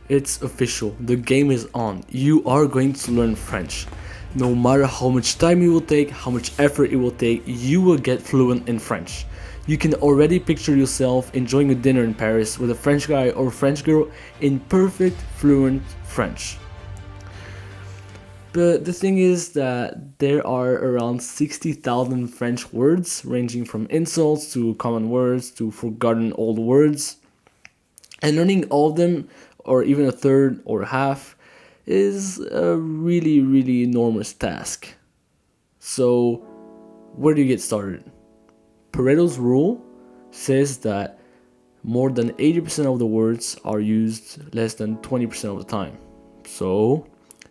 It's official. The game is on. You are going to learn French. No matter how much time it will take, how much effort it will take, you will get fluent in French. You can already picture yourself enjoying a dinner in Paris with a French guy or French girl in perfect fluent French. But the thing is that there are around 60,000 French words, ranging from insults to common words to forgotten old words. And learning all of them, or even a third or half, is a really, really enormous task. So, where do you get started? Pareto's rule says that more than 80% of the words are used less than 20% of the time. So,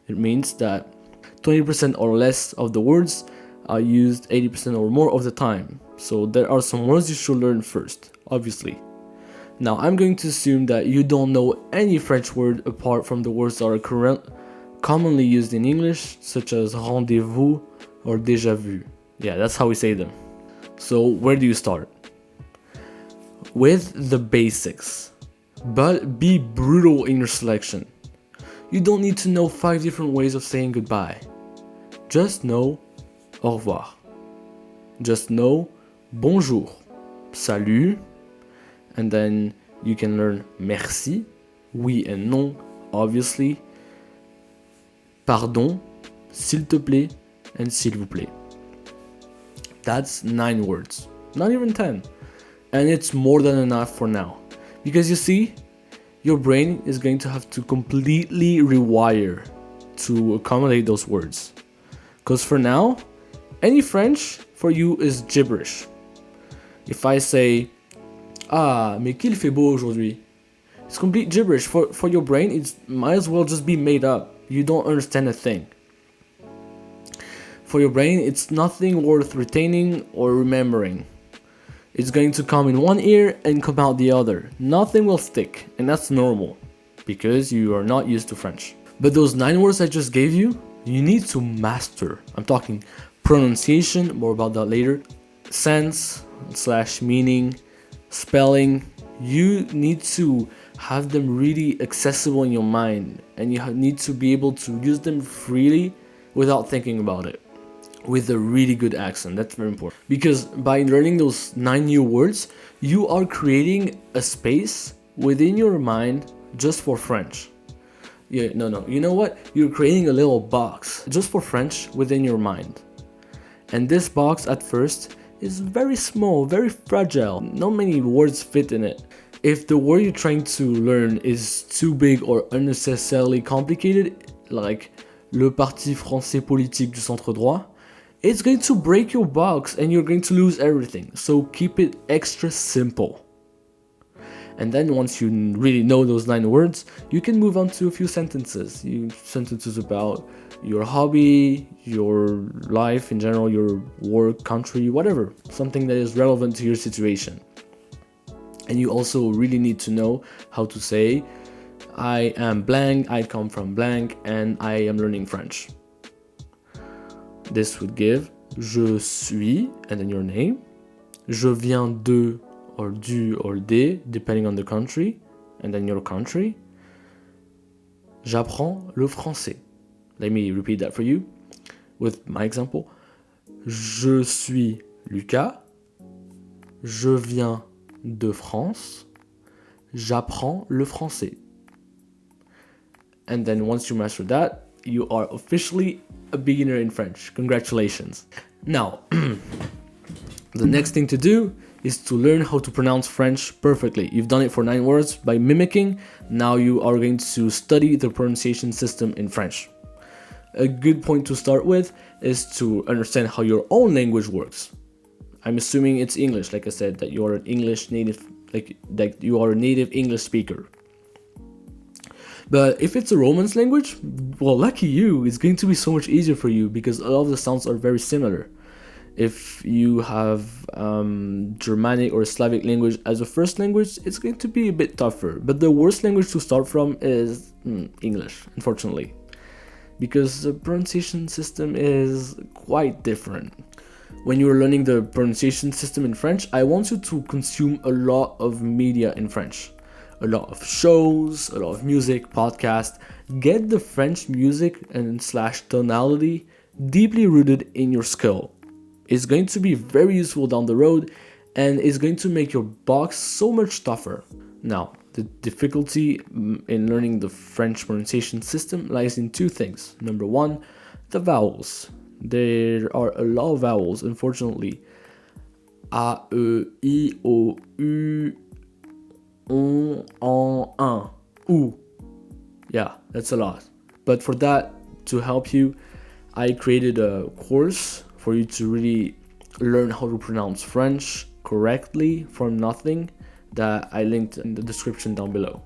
it means that 20% or less of the words are used 80% or more of the time. So, there are some words you should learn first, obviously. Now, I'm going to assume that you don't know any French word apart from the words that are commonly used in English, such as rendezvous or déjà vu. Yeah, that's how we say them. So, where do you start? With the basics, but be brutal in your selection. You don't need to know 5 different ways of saying goodbye. Just know au revoir. Just know bonjour, salut, and then you can learn merci, oui and non, obviously, pardon, s'il te plaît, and s'il vous plaît. That's 9 words, not even 10. And it's more than enough for now. Because you see, your brain is going to have to completely rewire to accommodate those words. Because for now, any French for you is gibberish. If I say, ah, mais qu'il fait beau aujourd'hui, it's complete gibberish. For your brain, it might as well just be made up. You don't understand a thing. For your brain, it's nothing worth retaining or remembering. It's going to come in one ear and come out the other. Nothing will stick, and that's normal, because you are not used to French. But those 9 words I just gave you, you need to master. I'm talking pronunciation, more about that later, sense / meaning, spelling. You need to have them really accessible in your mind, and you need to be able to use them freely without thinking about it, with a really good accent. That's very important, because by learning those 9 new words, you are creating a space within your mind just for French. Yeah, no, you know what? You're creating a little box just for French within your mind. And this box at first is very small, very fragile. Not many words fit in it. If the word you're trying to learn is too big or unnecessarily complicated, like le parti français politique du centre droit, it's going to break your box and you're going to lose everything. So keep it extra simple. And then once you really know those 9 words, you can move on to a few sentences. Sentences about your hobby, your life in general, your work, country, whatever. Something that is relevant to your situation. And you also really need to know how to say, I am blank, I come from blank, and I am learning French. This would give je suis, and then your name. Je viens de, or du, or des, depending on the country, and then your country. J'apprends le français. Let me repeat that for you with my example. Je suis Luca. Je viens de France. J'apprends le français. And then once you master that, you are officially a beginner in French. Congratulations. Now, the next thing to do is to learn how to pronounce French perfectly. You've done it for 9 words by mimicking. Now you are going to study the pronunciation system in French. A good point to start with is to understand how your own language works. I'm assuming it's English, like I said, that you are an English native, that you are a native English speaker. But if it's a Romance language, well, lucky you, it's going to be so much easier for you because a lot of the sounds are very similar. If you have Germanic or Slavic language as a first language, it's going to be a bit tougher. But the worst language to start from is English, unfortunately, because the pronunciation system is quite different. When you're learning the pronunciation system in French, I want you to consume a lot of media in French. a lot of shows, a lot of music, podcasts. Get the French music and slash tonality deeply rooted in your skill. It's going to be very useful down the road, and it's going to make your box so much tougher. Now, the difficulty in learning the French pronunciation system lies in two things. Number one, the vowels. There are a lot of vowels, unfortunately. A, E, I, O, U, on, U. Yeah, that's a lot. But for that, to help you, I created a course for you to really learn how to pronounce French correctly from nothing that I linked in the description down below.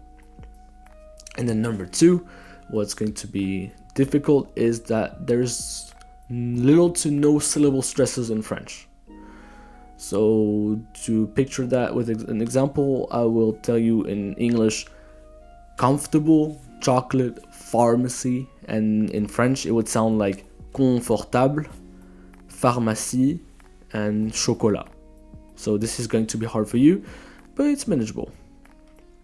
And then number two, what's going to be difficult is that there's little to no syllable stresses in French. So to picture that with an example, I will tell you in English, comfortable, chocolate, pharmacy, and in French it would sound like confortable, pharmacie, and chocolat. So this is going to be hard for you, but it's manageable.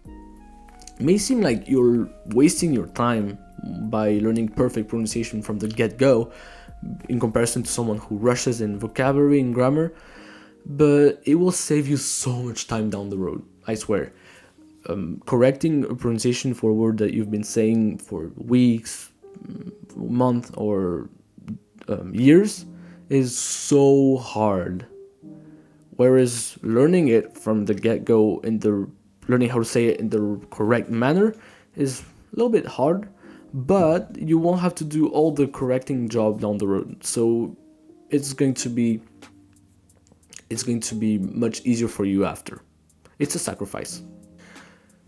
It may seem like you're wasting your time by learning perfect pronunciation from the get-go in comparison to someone who rushes in vocabulary and grammar, but it will save you so much time down the road, I swear. Correcting a pronunciation for a word that you've been saying for weeks, months, or years is so hard. Whereas learning it from the get-go learning how to say it in the correct manner is a little bit hard, but you won't have to do all the correcting job down the road. So it's going to be much easier for you after. It's a sacrifice.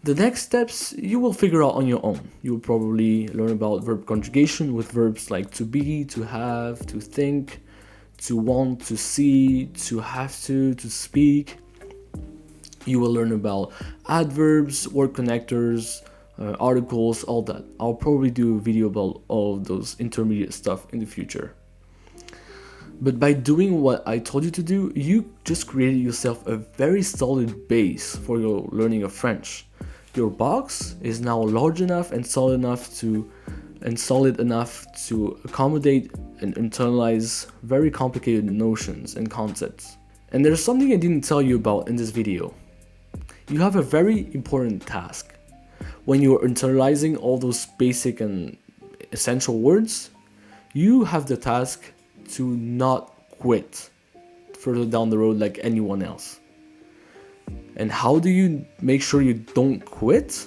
The next steps you will figure out on your own. You will probably learn about verb conjugation with verbs like to be, to have, to think, to want, to see, to have to speak. You will learn about adverbs, word connectors, articles, all that. I'll probably do a video about all of those intermediate stuff in the future. But by doing what I told you to do, you just created yourself a very solid base for your learning of French. Your box is now large enough and solid enough to accommodate and internalize very complicated notions and concepts. And there's something I didn't tell you about in this video. You have a very important task. When you're internalizing all those basic and essential words, you have the task to not quit further down the road like anyone else. And how do you make sure you don't quit?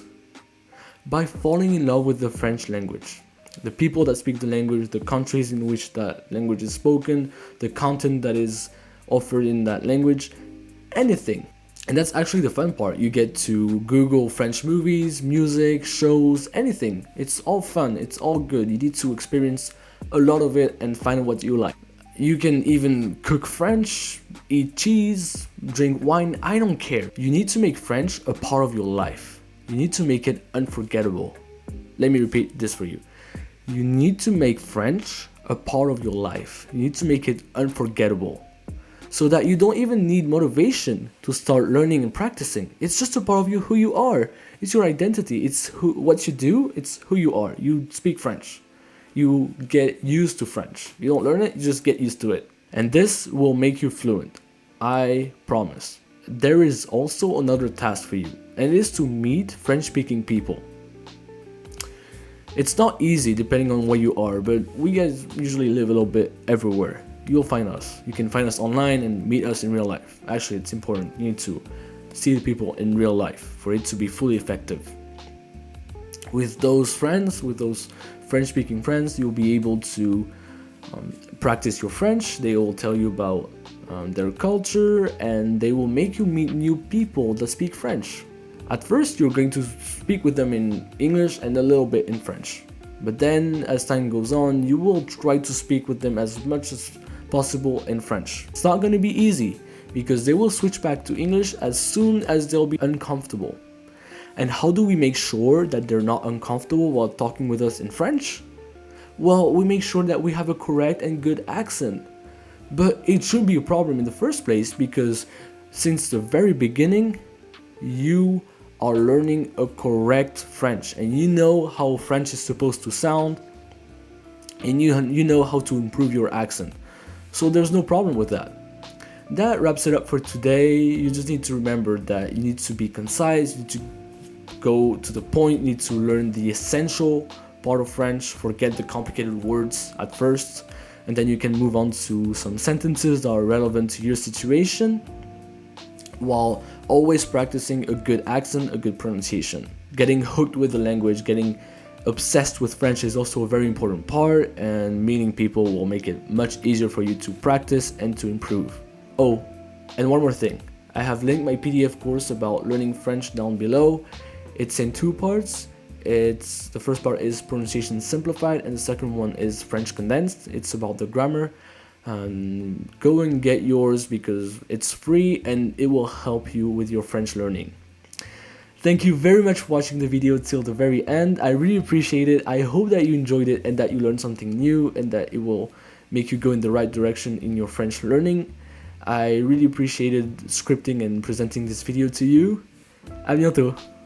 By falling in love with the French language. The people that speak the language, the countries in which that language is spoken, the content that is offered in that language, anything. And that's actually the fun part. You get to Google French movies, music, shows, anything. It's all fun, it's all good. You need to experience a lot of it and find what you like. You can even cook French, eat cheese, drink wine, I don't care. You need to make French a part of your life. You need to make it unforgettable. Let me repeat this for you. You need to make French a part of your life. You need to make it unforgettable. So that you don't even need motivation to start learning and practicing. It's just a part of you, who you are. It's your identity. It's what you do. It's who you are. You speak French. You get used to French. You don't learn it, you just get used to it. And this will make you fluent. I promise. There is also another task for you, and it is to meet French-speaking people. It's not easy depending on where you are, but we guys usually live a little bit everywhere. You'll find us. You can find us online and meet us in real life. Actually, it's important. You need to see the people in real life for it to be fully effective. With those friends, with those French-speaking friends, you'll be able to practice your French. They will tell you about their culture, and they will make you meet new people that speak French. At first, you're going to speak with them in English and a little bit in French. But then, as time goes on, you will try to speak with them as much as possible in French. It's not going to be easy, because they will switch back to English as soon as they'll be uncomfortable. And how do we make sure that they're not uncomfortable while talking with us in French? Well, we make sure that we have a correct and good accent. But it shouldn't be a problem in the first place, because since the very beginning, you are learning a correct French, and you know how French is supposed to sound, and you know how to improve your accent. So there's no problem with that. That wraps it up for today. You just need to remember that you need to be concise, you need to go to the point, you need to learn the essential part of French, forget the complicated words at first, and then you can move on to some sentences that are relevant to your situation, while always practicing a good accent, a good pronunciation. Getting hooked with the language, getting obsessed with French is also a very important part, and meeting people will make it much easier for you to practice and to improve. Oh, and one more thing. I have linked my PDF course about learning French down below. It's in 2 parts. The first part is pronunciation simplified, and the second one is French condensed. It's about the grammar. Go and get yours because it's free and it will help you with your French learning. Thank you very much for watching the video till the very end. I really appreciate it. I hope that you enjoyed it and that you learned something new and that it will make you go in the right direction in your French learning. I really appreciated scripting and presenting this video to you. À bientôt!